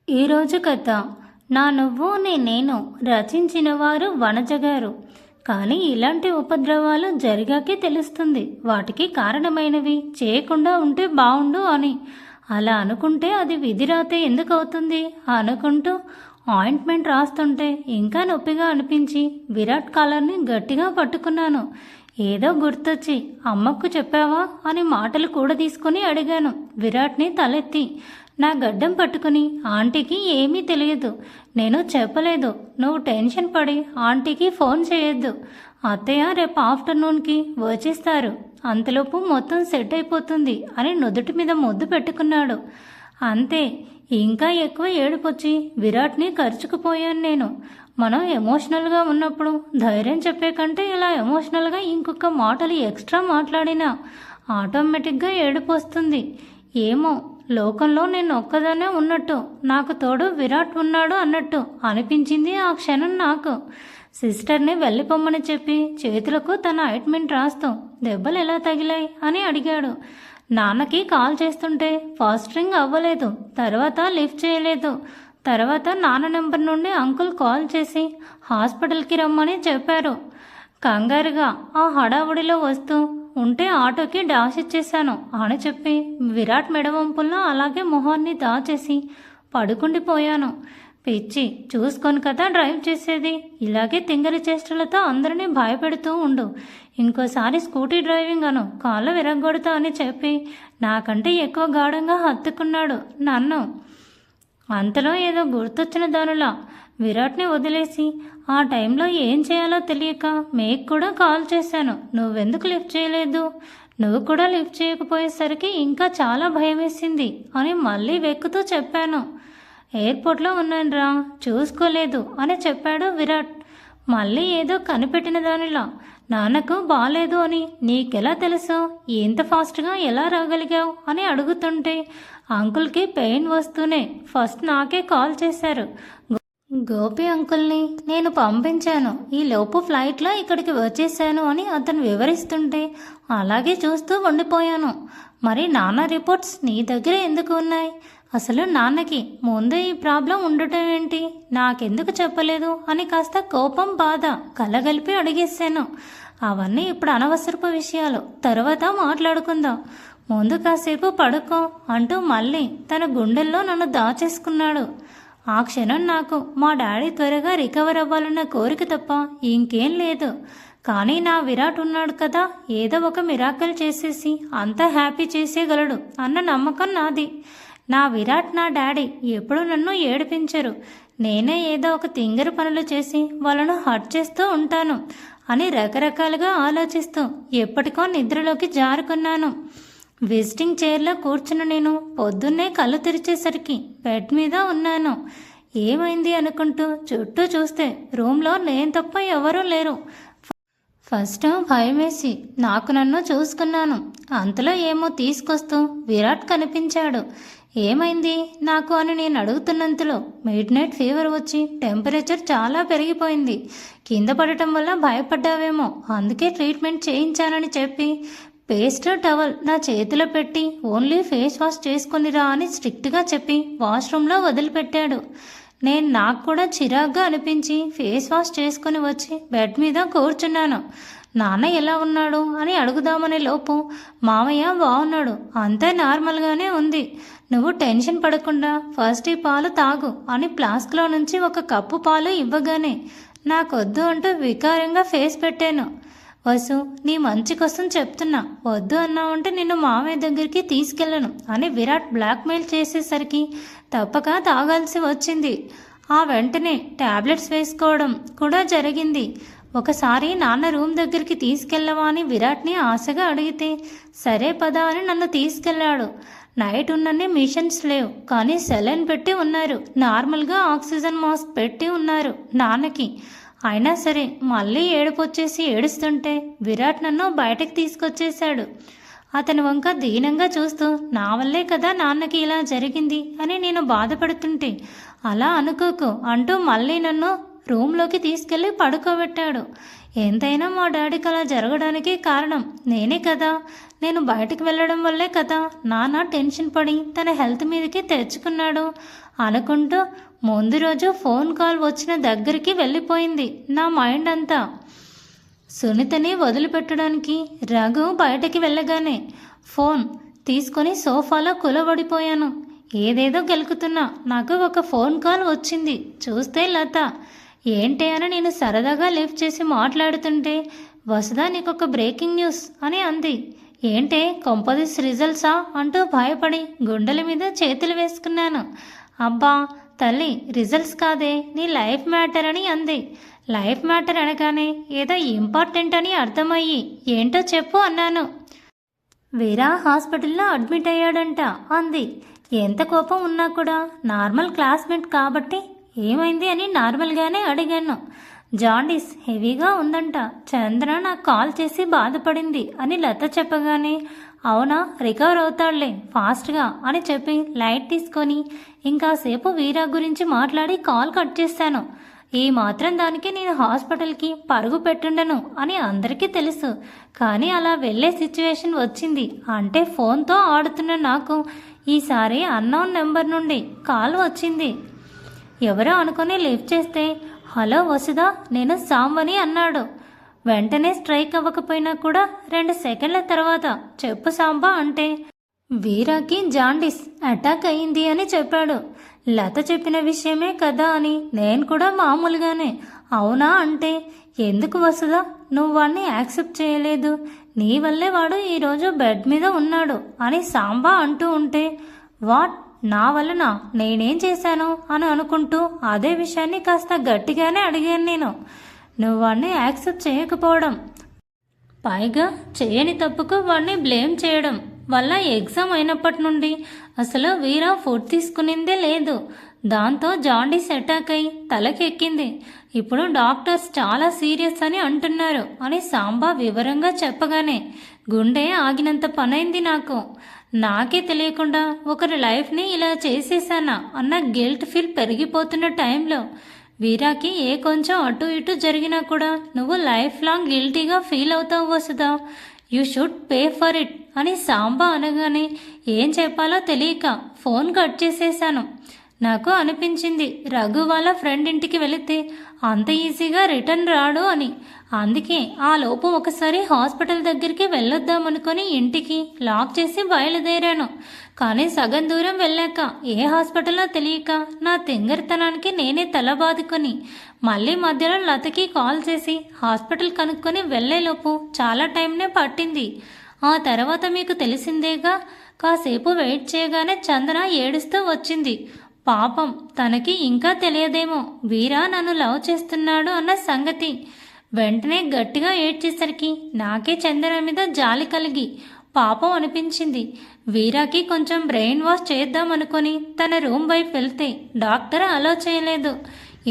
ఈరోజు కథ నా నువ్వు నేను రచించిన వారు వనజ గారు. కానీ ఇలాంటి ఉపద్రవాలు జరిగాకే తెలుస్తుంది వాటికి కారణమైనవి చేయకుండా ఉంటే బాగుండు అని. అలా అనుకుంటే అది విధిరాతే ఎందుకు అవుతుంది అనుకుంటూ ఆయింట్మెంట్ రాస్తుంటే ఇంకా నొప్పిగా అనిపించి విరాట్ కాలర్ని గట్టిగా పట్టుకున్నాను. ఏదో గుర్తొచ్చి అమ్మకు చెప్పావా అని మాటలు కూడా తీసుకుని అడిగాను విరాట్ని తలెత్తి. నా గడ్డం పట్టుకుని ఆంటీకి ఏమీ తెలియదు, నేను చెప్పలేదు, నువ్వు టెన్షన్ పడి ఆంటీకి ఫోన్ చేయొద్దు, అత్తయ్య రేపు ఆఫ్టర్నూన్కి వచ్చేస్తారు, అంతలోపు మొత్తం సెట్ అయిపోతుంది అని నుదుటి మీద ముద్దు పెట్టుకున్నాడు. అంతే. ఇంకా ఎక్కువ ఏడుపొచ్చి విరాట్ని ఖర్చుకుపోయాను నేను. మనం ఎమోషనల్గా ఉన్నప్పుడు ధైర్యం చెప్పే కంటే ఇలా ఎమోషనల్గా ఇంకొక మాటలు ఎక్స్ట్రా మాట్లాడినా ఆటోమేటిక్గా ఏడుపు వస్తుంది. ఏమో, లోకంలో నేను ఒక్కదానే ఉన్నట్టు, నాకు తోడు విరాట్ ఉన్నాడు అన్నట్టు అనిపించింది ఆ క్షణం నాకు. సిస్టర్ని వెళ్ళిపోమ్మని చెప్పి చేతులకు తన ఆయింట్మెంట్ రాస్తూ దెబ్బలు ఎలా తగిలాయి అని అడిగాడు. నాన్నకి కాల్ చేస్తుంటే ఫస్ట్ రింగ్ అవ్వలేదు, తర్వాత లిఫ్ట్ చేయలేదు. తర్వాత నాన్న నెంబర్ నుండి అంకుల్ కాల్ చేసి హాస్పిటల్కి రమ్మని చెప్పారు. కంగారుగా ఆ హడావుడిలో వస్తూ ఉంటే ఆటోకి డాష్ ఇచ్చేశాను అని చెప్పి విరాట్ మెడవంపుల్లో అలాగే మొహాన్ని దాచేసి పడుకుండిపోయాను. పిచ్చి చూసుకొని కదా డ్రైవ్ చేసేది. ఇలాగే తింగరి చేష్టలతో అందరినీ భయపెడుతూ ఉండు. ఇంకోసారి స్కూటీ డ్రైవింగ్ అను కాళ్ళు విరగొడతా అని చెప్పి నాకంటే ఎక్కువ గాఢంగా హత్తుకున్నాడు నన్ను. అంతలో ఏదో గుర్తొచ్చిన దానిలా విరాట్ని వదిలేసి ఆ టైంలో ఏం చేయాలో తెలియక మేక్ కూడా కాల్ చేశాను. నువ్వెందుకు లిఫ్ట్ చేయలేదు, నువ్వు కూడా లిఫ్ట్ చేయకపోయేసరికి ఇంకా చాలా భయం వేసింది అని మళ్ళీ వెక్కుతూ చెప్పాను. ఎయిర్పోర్ట్లో ఉన్నానురా, చూసుకోలేదు అని చెప్పాడు విరాట్. మళ్ళీ ఏదో కనిపెట్టిన దానిలా నాన్నకు బాలేదు అని నీకెలా తెలుసు, ఎంత ఫాస్ట్గా ఎలా రాగలిగావు అని అడుగుతుంటే అంకుల్కి పెయిన్ వస్తూనే ఫస్ట్ నాకే కాల్ చేశారు. గోపి అంకుల్ని నేను పంపించాను, ఈ లోపు ఫ్లైట్లో ఇక్కడికి వచ్చేసాను అని అతను వివరిస్తుంటే అలాగే చూస్తూ ఉండిపోయాను. మరి నాన్న రిపోర్ట్స్ నీ దగ్గర ఎందుకు ఉన్నాయి? అసలు నాన్నకి ముందే ఈ ప్రాబ్లం ఉండటం ఏంటి, నాకెందుకు చెప్పలేదు అని కాస్త కోపం బాధ కలగలిపి అడిగేశాను. అవన్నీ ఇప్పుడు అనవసరపు విషయాలు, తర్వాత మాట్లాడుకుందాం, ముందు కాసేపు పడుకో అంటూ మళ్ళీ తన గుండెల్లో నన్ను దాచేసుకున్నాడు. ఆ క్షణం నాకు మా డాడీ త్వరగా రికవర్ అవ్వాలన్న కోరిక తప్ప ఇంకేం లేదు. కానీ నా విరాట్ ఉన్నాడు కదా, ఏదో ఒక మిరాకిల్ చేసేసి అంతా హ్యాపీ చేసేయగలడు అన్న నమ్మకం నాది. నా విరాట్ నా డాడీ ఎప్పుడు నన్ను ఏడిపించరు, నేనే ఏదో ఒక తింగరి పనులు చేసి వాళ్ళను హర్ట్ చేస్తూ ఉంటాను అని రకరకాలుగా ఆలోచిస్తూ ఎప్పటికో నిద్రలోకి జారుకున్నాను. విజిటింగ్ చైర్లో కూర్చున్న నేను పొద్దున్నే కళ్ళు తెరిచేసరికి బెడ్ మీద ఉన్నాను. ఏమైంది అనుకుంటూ చుట్టూ చూస్తే రూమ్లో నేను తప్ప ఎవరూ లేరు. ఫస్ట్ భయం వేసి నాకు నన్ను చూసుకున్నాను. అంతలో ఏమో తీసుకొస్తూ విరాట్ కనిపించాడు. ఏమైంది నాకు అని నేను అడుగుతున్నంతలో మిడ్ నైట్ ఫీవర్ వచ్చి టెంపరేచర్ చాలా పెరిగిపోయింది, కింద పడటం వల్ల భయపడ్డావేమో అందుకే ట్రీట్మెంట్ చేయించానని చెప్పి పేస్ట్ టవల్ నా చేతిలో పెట్టి ఓన్లీ ఫేస్ వాష్ చేసుకునిరా అని స్ట్రిక్ట్గా చెప్పి వాష్రూమ్లో వదిలిపెట్టాడు. నాకు కూడా చిరాగ్గా అనిపించి ఫేస్ వాష్ చేసుకుని వచ్చి బెడ్ మీద కూర్చున్నాను. నాన్న ఎలా ఉన్నాడు అని అడుగుదామనే లోపు మామయ్య బాగున్నాడు, అంతా నార్మల్గానే ఉంది, నువ్వు టెన్షన్ పడకుండా ఫస్ట్ ఈ పాలు తాగు అని ఫ్లాస్క్లో నుంచి ఒక కప్పు పాలు ఇవ్వగానే నాకొద్దు అంటూ వికారంగా ఫేస్ పెట్టాను. వసు, నీ మంచి కోసం చెప్తున్నా, వద్దు అన్నావంటే నిన్ను మామయ్య దగ్గరికి తీసుకెళ్ళను అని విరాట్ బ్లాక్మెయిల్ చేసేసరికి తప్పక తాగాల్సి వచ్చింది. ఆ వెంటనే టాబ్లెట్స్ వేసుకోవడం కూడా జరిగింది. ఒకసారి నాన్న రూమ్ దగ్గరికి తీసుకెళ్ళవా అని విరాట్ని ఆశగా అడిగితే సరే పదా అని నన్ను తీసుకెళ్లాడు. నైట్ ఉన్నన్ని మిషన్స్ లేవు, కానీ సెలైన్ పెట్టి ఉన్నారు, నార్మల్గా ఆక్సిజన్ మాస్క్ పెట్టి ఉన్నారు నాన్నకి. అయినా సరే మళ్ళీ ఏడుపొచ్చేసి ఏడుస్తుంటే విరాట్ నన్ను బయటకు తీసుకొచ్చేశాడు. అతని వంక దీనంగా చూస్తూ నా వల్లే కదా నాన్నకి ఇలా జరిగింది అని నేను బాధపడుతుంటే అలా అనుకోకు అంటూ మళ్ళీ నన్ను రూమ్లోకి తీసుకెళ్ళి పడుకోబెట్టాడు. ఎంతైనా మా డాడీకి అలా జరగడానికి కారణం నేనే కదా. నేను బయటకు వెళ్ళడం వల్లే కదా నాన్న టెన్షన్ పడి తన హెల్త్ మీదకి తెచ్చుకున్నాడు అనుకుంటూ ముందు రోజు ఫోన్ కాల్ వచ్చిన దగ్గరికి వెళ్ళిపోయింది నా మైండ్ అంతా. సునీతని వదిలిపెట్టడానికి రఘు బయటకి వెళ్ళగానే ఫోన్ తీసుకొని సోఫాలో కులబడిపోయాను. ఏదేదో గెలుకుతున్నా నాకు ఒక ఫోన్ కాల్ వచ్చింది. చూస్తే లత. ఏంటి అని నేను సరదాగా లిఫ్ట్ చేసి మాట్లాడుతుంటే వసుదా నీకొక బ్రేకింగ్ న్యూస్ అని అంది. ఏంటే కొంపదీస్ రిజల్ట్సా అంటూ భయపడి గుండెల మీద చేతులు వేసుకున్నాను. అబ్బా తల్లి రిజల్ట్స్ కాదే నీ లైఫ్ మ్యాటర్ అని అంది. లైఫ్ మ్యాటర్ అనగానే ఏదో ఇంపార్టెంట్ అని అర్థమయ్యి ఏంటో చెప్పు అన్నాను. వీరా హాస్పిటల్లో అడ్మిట్ అయ్యాడంట అంది. ఎంత కోపం ఉన్నా కూడా నార్మల్ క్లాస్మేట్ కాబట్టి ఏమైంది అని నార్మల్గానే అడిగాను. జాండీస్ హెవీగా ఉందంట. చంద్ర నాకు కాల్ చేసి బాధపడింది అని లత చెప్పగానే అవునా రికవర్ అవుతాడులే ఫాస్ట్గా అని చెప్పి లైట్ తీసుకొని ఇంకాసేపు వీరా గురించి మాట్లాడి కాల్ కట్ చేశాను. ఈ మాత్రం దానికి నేను హాస్పిటల్కి పరుగు పెట్టుండను అని అందరికీ తెలుసు. కానీ అలా వెళ్ళే సిచ్యువేషన్ వచ్చింది. అంటే ఫోన్తో ఆడుతున్న నాకు ఈసారి అన్నోన్ నెంబర్ నుండి కాల్ వచ్చింది. ఎవరో అనుకుని లిఫ్ట్ చేస్తే హలో వసుదా నేను సాంబని అన్నాడు. వెంటనే స్ట్రైక్ అవ్వకపోయినా కూడా 2 సెకండ్ల తర్వాత చెప్పు సాంబా అంటే వీరాకి జాండీస్ అటాక్ అయింది అని చెప్పాడు. లత చెప్పిన విషయమే కదా అని నేను కూడా మామూలుగానే అవునా అంటే ఎందుకు వసుదా నువ్వు వాడిని యాక్సెప్ట్ చేయలేదు, నీ వల్లే వాడు ఈరోజు బెడ్ మీద ఉన్నాడు అని సాంబా అంటూ ఉంటే వాట్ నా వలన నేనేం చేశాను అని అనుకుంటూ అదే విషయాన్ని కాస్త గట్టిగానే అడిగాను నేను. నువ్వు వాడిని యాక్సెప్ట్ చేయకపోవడం పైగా చేయని తప్పుకు వాడిని బ్లేమ్ చేయడం వల్ల ఎగ్జామ్ అయినప్పటి నుండి అసలు వీరా ఫుడ్ తీసుకునిందే లేదు. దాంతో జాండీస్ అటాక్ అయి తలకెక్కింది. ఇప్పుడు డాక్టర్స్ చాలా సీరియస్ అని అంటున్నారు అని సాంబా వివరంగా చెప్పగానే గుండె ఆగినంత పనైంది నాకు. నాకే తెలియకుండా ఒకరి లైఫ్ని ఇలా చేసేసానా అన్న గిల్ట్ ఫీల్ పెరిగిపోతున్న టైంలో వీరాకి ఏ కొంచెం అటు ఇటు జరిగినా కూడా నువ్వు లైఫ్ లాంగ్ గిల్టీగా ఫీల్ అవుతావు Vasudha. You should pay for it అని సాంబా అనగానే ఏం చెప్పాలో తెలియక ఫోన్ కట్ చేసేసాను. నాకు అనిపించింది రఘు వాళ్ళ ఫ్రెండ్ ఇంటికి వెళితే అంత ఈజీగా రిటర్న్ రాడు అని. అందుకే ఆ లోపు ఒకసారి హాస్పిటల్ దగ్గరికి వెళ్ళొద్దామనుకొని ఇంటికి లాక్ చేసి బయలుదేరాను. కానీ సగం దూరం వెళ్ళాక ఏ హాస్పిటల్లో తెలియక నా తింగరితనానికి నేనే తల బాదుకొని మళ్ళీ మధ్యలో లతకి కాల్ చేసి హాస్పిటల్ కనుక్కొని వెళ్ళేలోపు చాలా టైంనే పట్టింది. ఆ తర్వాత మీకు తెలిసిందేగా, కాసేపు వెయిట్ చేయగానే చందన ఏడుస్తూ వచ్చింది. పాపం తనకి ఇంకా తెలియదేమో వీరా నన్ను లవ్ చేస్తున్నాడు అన్న సంగతి. వెంటనే గట్టిగా ఏడ్చేసరికి నాకే చందన మీద జాలి కలిగి పాపం అనిపించింది. వీరాకి కొంచెం బ్రెయిన్ వాష్ చేద్దామనుకొని తన రూమ్ వైపు వెళ్తే డాక్టర్ అలో చేయలేదు.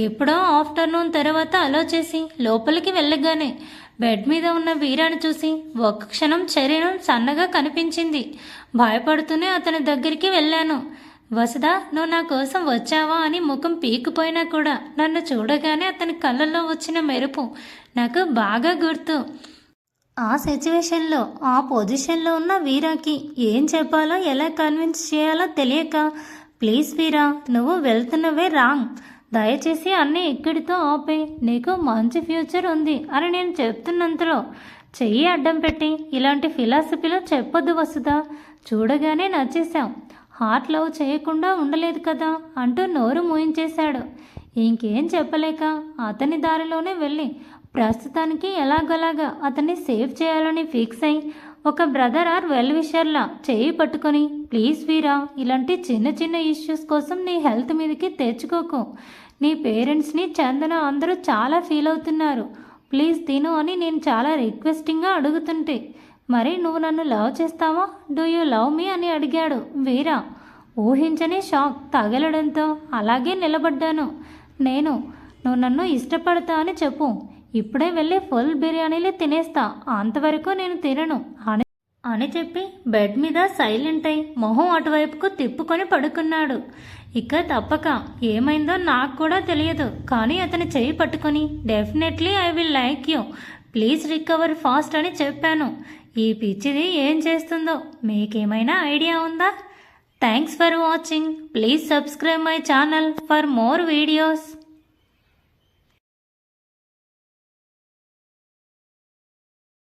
ఎప్పుడో ఆఫ్టర్నూన్ తర్వాత అలో చేసి లోపలికి వెళ్ళగానే బెడ్ మీద ఉన్న వీరాని చూసి ఒక్క క్షణం శరీరం సన్నగా కనిపించింది. భయపడుతూనే అతని దగ్గరికి వెళ్ళాను. వసుదా నువ్వు నా కోసం వచ్చావా అని ముఖం పీకిపోయినా కూడా నన్ను చూడగానే అతని కళ్ళల్లో వచ్చిన మెరుపు నాకు బాగా గుర్తు. ఆ సిచ్యువేషన్లో ఆ పొజిషన్లో ఉన్న వీరాకి ఏం చెప్పాలో ఎలా కన్విన్స్ చేయాలో తెలియక ప్లీజ్ వీరా నువ్వు వెళ్తున్నవే రాంగ్, దయచేసి అన్నీ ఇక్కడితో ఆపే, నీకు మంచి ఫ్యూచర్ ఉంది అని నేను చెప్తున్నంతలో చెయ్యి అడ్డం పెట్టి ఇలాంటి ఫిలాసఫీలో చెప్పొద్దు వసుదా, చూడగానే నచ్చేశాం, హార్ట్ లవ్ చేయకుండా ఉండలేదు కదా అంటూ నోరు మూయించేశాడు. ఇంకేం చెప్పలేక అతని దారిలోనే వెళ్ళి ప్రస్తుతానికి ఎలాగలాగా అతన్ని సేవ్ చేయాలని ఫిక్స్ అయి ఒక బ్రదర్ ఆర్ వెల్ విషర్లా చేయి పట్టుకొని ప్లీజ్ వీరా ఇలాంటి చిన్న చిన్న ఇష్యూస్ కోసం నీ హెల్త్ మీదకి తెచ్చుకోకు, నీ పేరెంట్స్ని చందన అందరూ చాలా ఫీల్ అవుతున్నారు, ప్లీజ్ తిను అని నేను చాలా రిక్వెస్టింగ్గా అడుగుతుంటే మరి నువ్వు నన్ను లవ్ చేస్తావా, డూ యూ లవ్ మీ అని అడిగాడు వీరా. ఊహించని షాక్ తగలడంతో అలాగే నిలబడ్డాను. నువ్వు నన్ను ఇష్టపడతా అని చెప్పు, ఇప్పుడే వెళ్ళి ఫుల్ బిర్యానీలు తినేస్తా, అంతవరకు నేను తినను అని చెప్పి బెడ్ మీద సైలెంట్ అయి మొహం అటువైపుకు తిప్పుకొని పడుకున్నాడు. ఇక తప్పక ఏమైందో నాకు కూడా తెలియదు, కానీ అతని చెయ్యి పట్టుకొని definitely I will like you, please recover fast అని చెప్పాను. ఈ పిచ్చిది ఏం చేస్తుందో మీకేమైనా ఐడియా ఉందా? Thanks for watching. Please subscribe my channel for more videos.